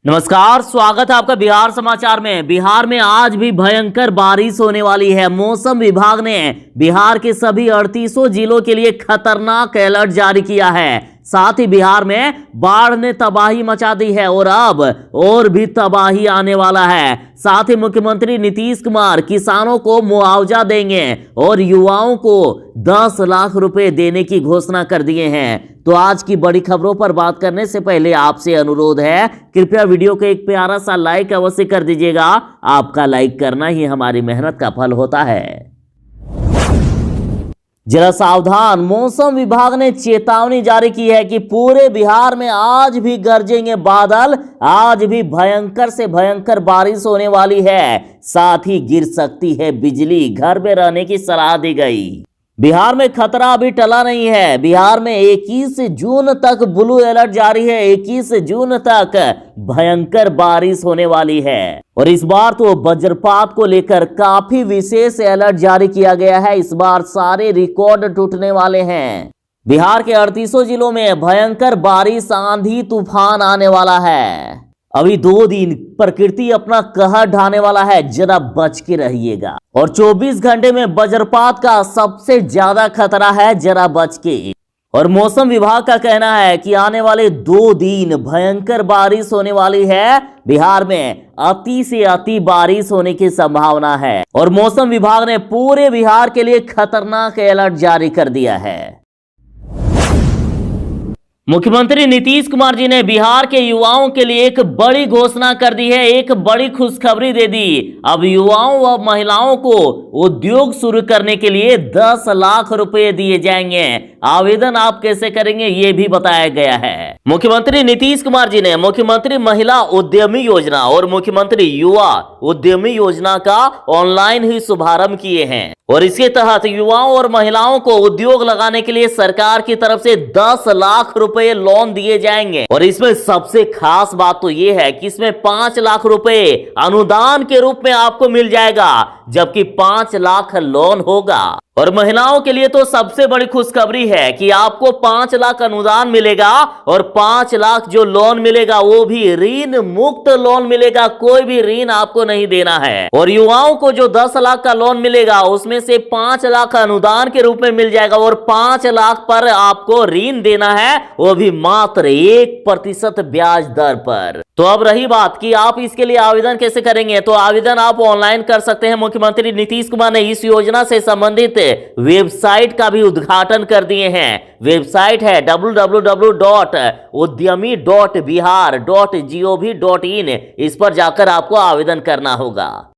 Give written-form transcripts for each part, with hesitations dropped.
नमस्कार, स्वागत है आपका बिहार समाचार में। बिहार में आज भी भयंकर बारिश होने वाली है। मौसम विभाग ने बिहार के सभी 38 जिलों के लिए खतरनाक अलर्ट जारी किया है। साथ ही बिहार में बाढ़ ने तबाही मचा दी है और अब और भी तबाही आने वाला है। साथ ही मुख्यमंत्री नीतीश कुमार किसानों को मुआवजा देंगे और युवाओं को 10 लाख रुपए देने की घोषणा कर दिए हैं। तो आज की बड़ी खबरों पर बात करने से पहले आपसे अनुरोध है, कृपया वीडियो को एक प्यारा सा लाइक अवश्य कर दीजिएगा। आपका लाइक करना ही हमारी मेहनत का फल होता है। जरा सावधान, मौसम विभाग ने चेतावनी जारी की है कि पूरे बिहार में आज भी गरजेंगे बादल, आज भी भयंकर से भयंकर बारिश होने वाली है। साथ ही गिर सकती है बिजली, घर में रहने की सलाह दी गई। बिहार में खतरा अभी टला नहीं है। बिहार में 21 जून तक ब्लू अलर्ट जारी है। 21 जून तक भयंकर बारिश होने वाली है और इस बार तो वज्रपात को लेकर काफी विशेष अलर्ट जारी किया गया है। इस बार सारे रिकॉर्ड टूटने वाले हैं। बिहार के 38 जिलों में भयंकर बारिश, आंधी तूफान आने वाला है। अभी 2 दिन प्रकृति अपना कहर ढाने वाला है, जरा बच के रहिएगा। और 24 घंटे में वज्रपात का सबसे ज्यादा खतरा है, जरा बच के। और मौसम विभाग का कहना है कि आने वाले 2 दिन भयंकर बारिश होने वाली है। बिहार में अति से अति बारिश होने की संभावना है और मौसम विभाग ने पूरे बिहार के लिए खतरनाक अलर्ट जारी कर दिया है। मुख्यमंत्री नीतीश कुमार जी ने बिहार के युवाओं के लिए एक बड़ी घोषणा कर दी है, एक बड़ी खुशखबरी दे दी। अब युवाओं व महिलाओं को उद्योग शुरू करने के लिए 10 लाख रुपए दिए जाएंगे। आवेदन आप कैसे करेंगे ये भी बताया गया है। मुख्यमंत्री नीतीश कुमार जी ने मुख्यमंत्री महिला उद्यमी योजना और मुख्यमंत्री युवा उद्यमी योजना का ऑनलाइन ही शुभारंभ किए हैं और इसके तहत युवाओं और महिलाओं को उद्योग लगाने के लिए सरकार की तरफ से 10 लाख रुपए लोन दिए जाएंगे। और इसमें सबसे खास बात तो ये है कि इसमें 5 लाख रुपए अनुदान के रूप में आपको मिल जाएगा, जबकि 5 लाख लोन होगा। और महिलाओं के लिए तो सबसे बड़ी खुशखबरी है कि आपको 5 लाख अनुदान मिलेगा और 5 लाख जो लोन मिलेगा वो भी ऋण मुक्त लोन मिलेगा। कोई भी ऋण आपको नहीं देना है। और युवाओं को जो 10 लाख का लोन मिलेगा उसमें से 5 लाख अनुदान के रूप में मिल जाएगा और 5 लाख पर आपको ऋण देना है, वो भी मात्र 1% ब्याज दर पर। तो अब रही बात कि आप इसके लिए आवेदन कैसे करेंगे, तो आवेदन आप ऑनलाइन कर सकते हैं। मुख्यमंत्री नीतीश कुमार ने इस योजना से संबंधित वेबसाइट का भी उद्घाटन कर दिए हैं। वेबसाइट है www.udyami.bihar.gov.in। इस पर जाकर आपको आवेदन करना होगा।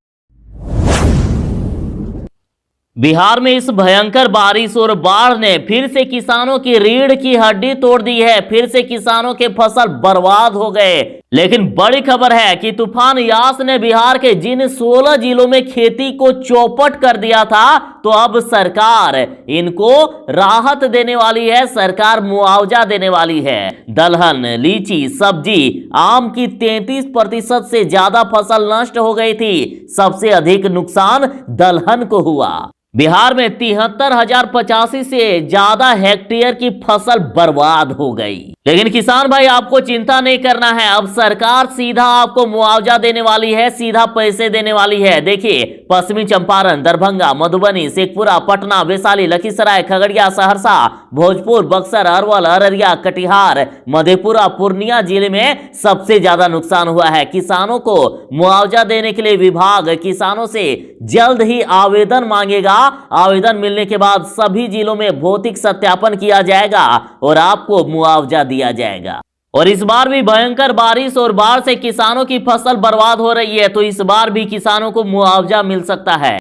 बिहार में इस भयंकर बारिश और बाढ़ ने फिर से किसानों की रीढ़ की हड्डी तोड़ दी है। फिर से किसानों के फसल बर्बाद हो गए। लेकिन बड़ी खबर है कि तूफान यास ने बिहार के जिन 16 जिलों में खेती को चौपट कर दिया था, तो अब सरकार इनको राहत देने वाली है। सरकार मुआवजा देने वाली है। दलहन, लीची, सब्जी, आम की 33% से ज्यादा फसल नष्ट हो गई थी। सबसे अधिक नुकसान दलहन को हुआ। बिहार में 73,085 से ज्यादा हेक्टेयर की फसल बर्बाद हो गई। लेकिन किसान भाई, आपको चिंता नहीं करना है। अब सरकार सीधा आपको मुआवजा देने वाली है, सीधा पैसे देने वाली है। देखिए, पश्चिमी चंपारण, दरभंगा, मधुबनी, शेखपुरा, पटना, वैशाली, लखीसराय, खगड़िया, सहरसा, भोजपुर, बक्सर, अरवल, अररिया, कटिहार, मधेपुरा, पूर्णिया जिले में सबसे ज्यादा नुकसान हुआ है। किसानों को मुआवजा देने के लिए विभाग किसानों से जल्द ही आवेदन मांगेगा। आवेदन मिलने के बाद सभी जिलों में भौतिक सत्यापन किया जाएगा और आपको मुआवजा दिया जाएगा। और इस बार भी भयंकर बारिश और बाढ़ से किसानों की फसल बर्बाद हो रही है, तो इस बार भी किसानों को मुआवजा मिल सकता है।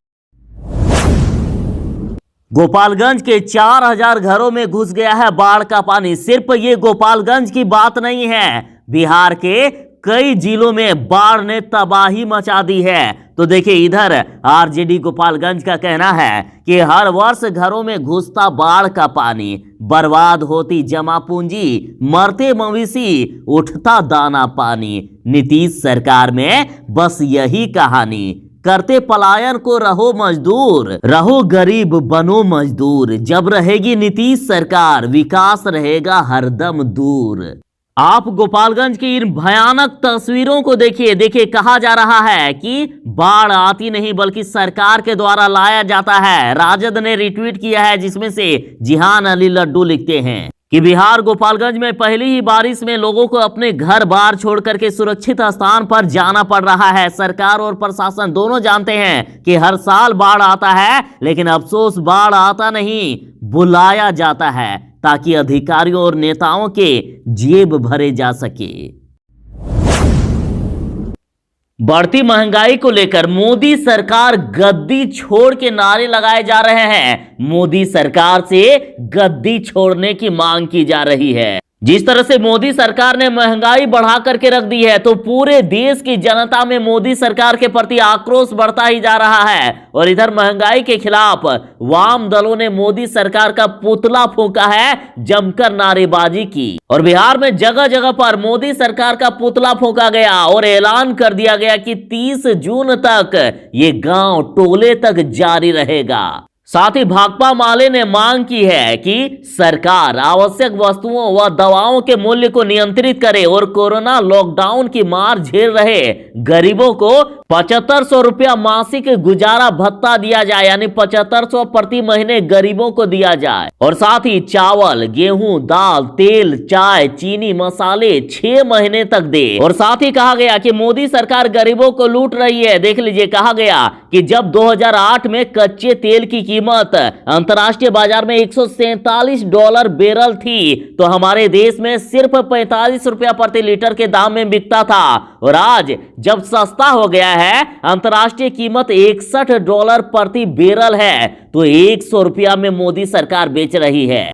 गोपालगंज के 4000 घरों में घुस गया है बाढ़ का पानी। सिर्फ ये गोपालगंज की बात नहीं है, बिहार के कई जिलों में बाढ़ ने तबाही मचा दी है। तो देखिए, इधर आरजेडी गोपालगंज का कहना है कि हर वर्ष घरों में घुसता बाढ़ का पानी, बर्बाद होती जमा पूंजी, मरते मवेशी, उठता दाना पानी। नीतीश सरकार में बस यही कहानी। करते पलायन को रहो मजदूर, रहो गरीब बनो मजदूर। जब रहेगी नीतीश सरकार, विकास रहेगा हरदम दूर। आप गोपालगंज की इन भयानक तस्वीरों को देखिए। देखिए, कहा जा रहा है कि बाढ़ आती नहीं बल्कि सरकार के द्वारा लाया जाता है। राजद ने रिट्वीट किया है जिसमें से जिहान अली लड्डू लिखते हैं कि बिहार गोपालगंज में पहली ही बारिश में लोगों को अपने घर बार छोड़ करके सुरक्षित स्थान पर जाना पड़ रहा है। सरकार और प्रशासन दोनों जानते हैं कि हर साल बाढ़ आता है, लेकिन अफसोस बाढ़ आता नहीं, बुलाया जाता है ताकि अधिकारियों और नेताओं के जेब भरे जा सके। बढ़ती महंगाई को लेकर मोदी सरकार गद्दी छोड़ के नारे लगाए जा रहे हैं। मोदी सरकार से गद्दी छोड़ने की मांग की जा रही है। जिस तरह से मोदी सरकार ने महंगाई बढ़ा करके रख दी है, तो पूरे देश की जनता में मोदी सरकार के प्रति आक्रोश बढ़ता ही जा रहा है। और इधर महंगाई के खिलाफ वाम दलों ने मोदी सरकार का पुतला फूंका है, जमकर नारेबाजी की। और बिहार में जगह जगह पर मोदी सरकार का पुतला फूंका गया और ऐलान कर दिया गया कि 30 जून तक ये गांव टोले तक जारी रहेगा। साथ ही भाकपा माले ने मांग की है कि सरकार आवश्यक वस्तुओं व दवाओं के मूल्य को नियंत्रित करे और कोरोना लॉकडाउन की मार झेल रहे गरीबों को 7500 रुपया मासिक गुजारा भत्ता दिया जाए, यानी 7500 प्रति महीने गरीबों को दिया जाए। और साथ ही चावल, गेहूं, दाल, तेल, चाय, चीनी, मसाले 6 महीने तक दे। और साथ ही कहा गया कि मोदी सरकार गरीबों को लूट रही है। देख लीजिए, कहा गया कि जब 2008 में कच्चे तेल की कीमत अंतर्राष्ट्रीय बाजार में $147 बैरल थी, तो हमारे देश में सिर्फ 45 रुपया प्रति लीटर के दाम में बिकता था। और आज जब सस्ता हो गया है, अंतर्राष्ट्रीय कीमत $61 प्रति बैरल है, तो 100 रुपया में मोदी सरकार बेच रही है।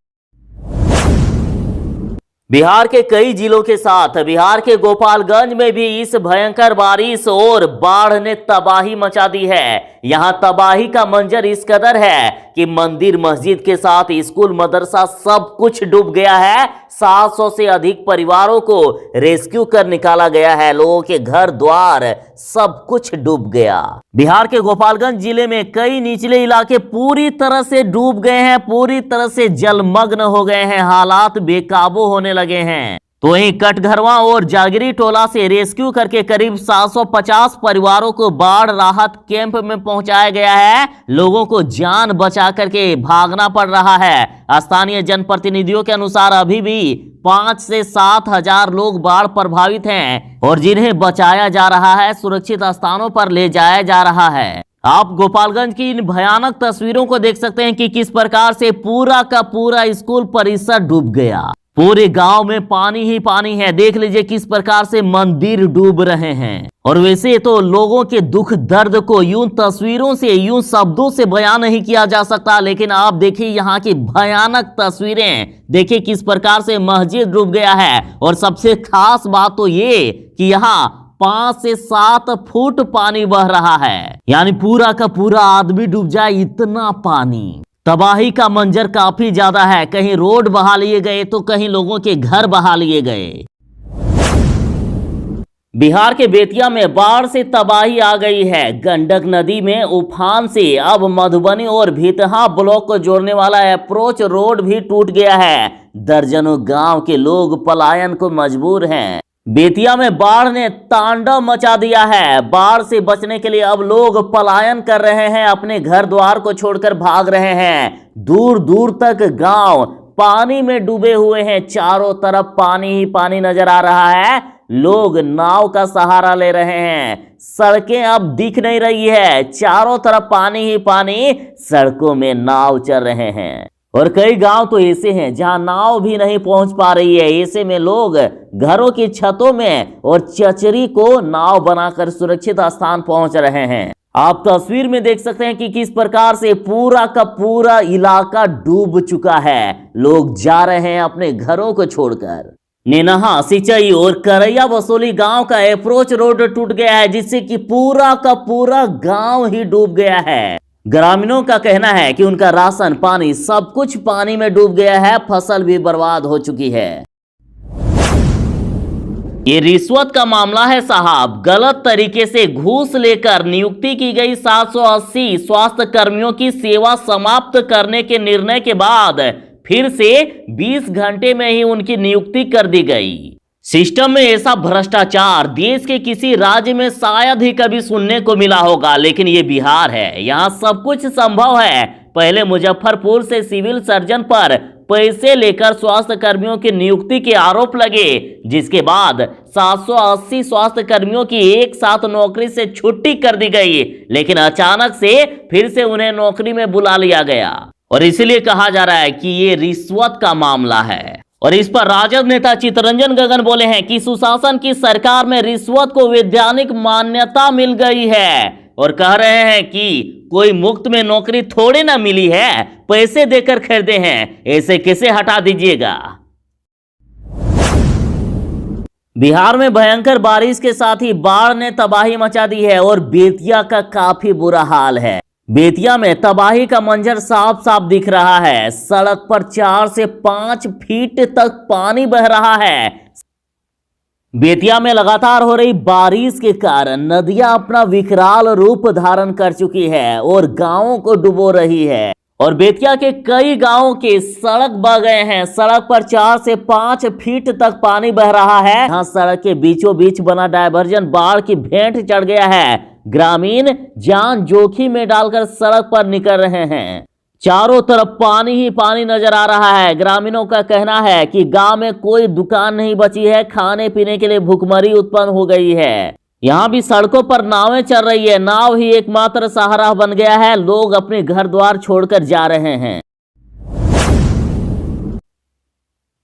बिहार के कई जिलों के साथ बिहार के गोपालगंज में भी इस भयंकर बारिश और बाढ़ ने तबाही मचा दी है। यहां तबाही का मंजर इस कदर है कि मंदिर, मस्जिद के साथ स्कूल, मदरसा सब कुछ डूब गया है। 700 से अधिक परिवारों को रेस्क्यू कर निकाला गया है। लोगों के घर द्वार सब कुछ डूब गया। बिहार के गोपालगंज जिले में कई निचले इलाके पूरी तरह से डूब गए हैं, पूरी तरह से जलमग्न हो गए हैं, हालात बेकाबू होने लगे हैं। तो वहीं कटघरवा और जागीरी टोला से रेस्क्यू करके करीब 750 परिवारों को बाढ़ राहत कैंप में पहुंचाया गया है। लोगों को जान बचा करके भागना पड़ रहा है। स्थानीय जनप्रतिनिधियों के अनुसार अभी भी 5 से 7 हजार लोग बाढ़ प्रभावित हैं और जिन्हें बचाया जा रहा है, सुरक्षित स्थानों पर ले जाया जा रहा है। आप गोपालगंज की इन भयानक तस्वीरों को देख सकते हैं कि किस प्रकार से पूरा का पूरा स्कूल परिसर डूब गया। पूरे गांव में पानी ही पानी है। देख लीजिए किस प्रकार से मंदिर डूब रहे हैं। और वैसे तो लोगों के दुख दर्द को यूं तस्वीरों से, यूं शब्दों से बयान नहीं किया जा सकता, लेकिन आप देखिए यहाँ की भयानक तस्वीरें। देखिए किस प्रकार से मस्जिद डूब गया है। और सबसे खास बात तो ये कि यहाँ 5 से 7 फुट पानी बह रहा है, यानी पूरा का पूरा आदमी डूब जाए, इतना पानी। तबाही का मंजर काफी ज्यादा है। कहीं रोड बहा लिए गए तो कहीं लोगों के घर बहा लिए गए। बिहार के बेतिया में बाढ़ से तबाही आ गई है। गंडक नदी में उफान से अब मधुबनी और भितहा ब्लॉक को जोड़ने वाला अप्रोच रोड भी टूट गया है। दर्जनों गांव के लोग पलायन को मजबूर हैं। बेतिया में बाढ़ ने तांडव मचा दिया है। बाढ़ से बचने के लिए अब लोग पलायन कर रहे हैं, अपने घर द्वार को छोड़कर भाग रहे हैं। दूर दूर तक गांव पानी में डूबे हुए हैं। चारों तरफ पानी ही पानी नजर आ रहा है। लोग नाव का सहारा ले रहे हैं। सड़कें अब दिख नहीं रही है, चारों तरफ पानी ही पानी, सड़कों में नाव चल रहे हैं। और कई गांव तो ऐसे हैं जहां नाव भी नहीं पहुंच पा रही है। ऐसे में लोग घरों की छतों में और चचरी को नाव बनाकर सुरक्षित स्थान पहुंच रहे हैं। आप तस्वीर में देख सकते हैं कि किस प्रकार से पूरा का पूरा इलाका डूब चुका है। लोग जा रहे हैं अपने घरों को छोड़कर। नेनहा, सिचई और करैया बसोली गांव का अप्रोच रोड टूट गया है, जिससे कि पूरा का पूरा गांव ही डूब गया है। ग्रामीणों का कहना है कि उनका राशन पानी सब कुछ पानी में डूब गया है। फसल भी बर्बाद हो चुकी है। ये रिश्वत का मामला है साहब। गलत तरीके से घूस लेकर नियुक्ति की गई 780 स्वास्थ्य कर्मियों की सेवा समाप्त करने के निर्णय के बाद फिर से 20 घंटे में ही उनकी नियुक्ति कर दी गई। सिस्टम में ऐसा भ्रष्टाचार देश के किसी राज्य में शायद ही कभी सुनने को मिला होगा, लेकिन ये बिहार है। यहाँ सब कुछ संभव है। पहले मुजफ्फरपुर से सिविल सर्जन पर पैसे लेकर स्वास्थ्य कर्मियों की नियुक्ति के आरोप लगे, जिसके बाद 780 स्वास्थ्य कर्मियों की एक साथ नौकरी से छुट्टी कर दी गई, लेकिन अचानक से फिर से उन्हें नौकरी में बुला लिया गया और इसलिए कहा जा रहा है कि ये रिश्वत का मामला है। और इस पर राजद नेता चितरंजन गगन बोले हैं कि सुशासन की सरकार में रिश्वत को वैधानिक मान्यता मिल गई है और कह रहे हैं कि कोई मुफ्त में नौकरी थोड़ी ना मिली है, पैसे देकर खरीदे हैं, ऐसे कैसे हटा दीजिएगा। बिहार में भयंकर बारिश के साथ ही बाढ़ ने तबाही मचा दी है और बेतिया का काफी बुरा हाल है। बेतिया में तबाही का मंजर साफ साफ दिख रहा है। सड़क पर 4 से 5 फीट तक पानी बह रहा है। बेतिया में लगातार हो रही बारिश के कारण नदियां अपना विकराल रूप धारण कर चुकी है और गांवों को डुबो रही है और बेतिया के कई गांवों के सड़क बह गए हैं। सड़क पर 4 से 5 फीट तक पानी बह रहा है। यहाँ सड़क के बीचों बीच बना डायवर्जन बाढ़ की भेंट चढ़ गया है। ग्रामीण जान जोखिम में डालकर सड़क पर निकल रहे हैं। चारों तरफ पानी ही पानी नजर आ रहा है। ग्रामीणों का कहना है कि गांव में कोई दुकान नहीं बची है, खाने पीने के लिए भूखमरी उत्पन्न हो गई है। यहाँ भी सड़कों पर नावें चल रही है। नाव ही एकमात्र सहारा बन गया है। लोग अपने घर द्वार छोड़कर जा रहे हैं।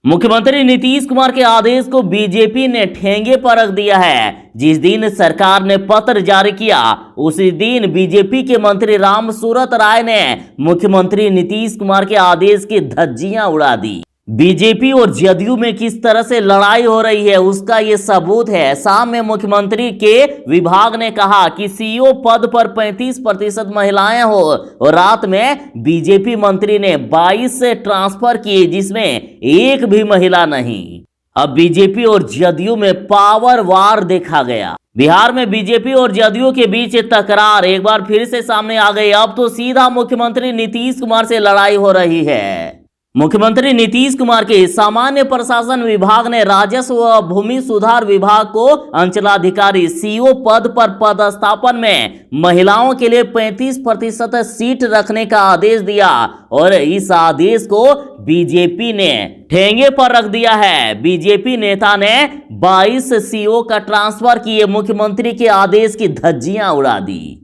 मुख्यमंत्री नीतीश कुमार के आदेश को बीजेपी ने ठेंगे पर रख दिया है। जिस दिन सरकार ने पत्र जारी किया उसी दिन बीजेपी के मंत्री रामसूरत राय ने मुख्यमंत्री नीतीश कुमार के आदेश की धज्जियां उड़ा दी। बीजेपी और जदयू में किस तरह से लड़ाई हो रही है उसका ये सबूत है। शाम में मुख्यमंत्री के विभाग ने कहा कि सीईओ पद पर 35% महिलाएं हो और रात में बीजेपी मंत्री ने 22 से ट्रांसफर किए जिसमें एक भी महिला नहीं। अब बीजेपी और जदयू में पावर वार देखा गया। बिहार में बीजेपी और जदयू के बीच तकरार एक बार फिर से सामने आ गई। अब तो सीधा मुख्यमंत्री नीतीश कुमार से लड़ाई हो रही है। मुख्यमंत्री नीतीश कुमार के सामान्य प्रशासन विभाग ने राजस्व व भूमि सुधार विभाग को अंचलाधिकारी सीईओ पद पर पदस्थापन में महिलाओं के लिए 35% सीट रखने का आदेश दिया और इस आदेश को बीजेपी ने ठेंगे पर रख दिया है। बीजेपी नेता ने 22 सीईओ का ट्रांसफर किए मुख्यमंत्री के आदेश की धज्जियां उड़ा दी।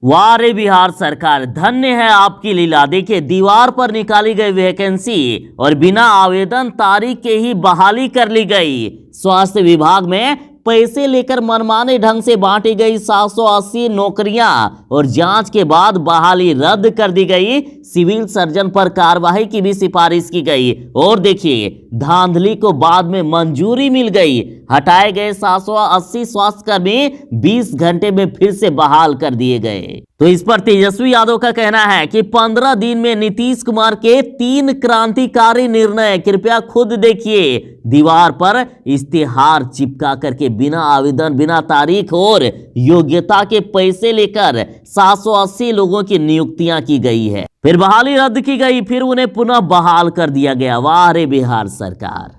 वाह रे बिहार सरकार, धन्य है आपकी लीला। देखिए दीवार पर निकाली गई वैकेंसी और बिना आवेदन तारीख के ही बहाली कर ली गई। स्वास्थ्य विभाग में पैसे लेकर मनमाने ढंग से बांटी गई 780 नौकरियां और जांच के बाद बहाली रद्द कर दी गई। सिविल सर्जन पर कार्रवाई की भी सिफारिश की गई और देखिए धांधली को बाद में मंजूरी मिल गई। हटाए गए 780 स्वास्थ्यकर्मी 20 घंटे में फिर से बहाल कर दिए गए। तो इस पर तेजस्वी यादव का कहना है कि 15 दिन में नीतीश कुमार के 3 क्रांतिकारी निर्णय कृपया खुद देखिए। दीवार पर इश्तिहार चिपका करके बिना आवेदन, बिना तारीख और योग्यता के पैसे लेकर 780 लोगों की नियुक्तियां की गई है। फिर बहाली रद्द की गई, फिर उन्हें पुनः बहाल कर दिया गया। वाह रे बिहार सरकार।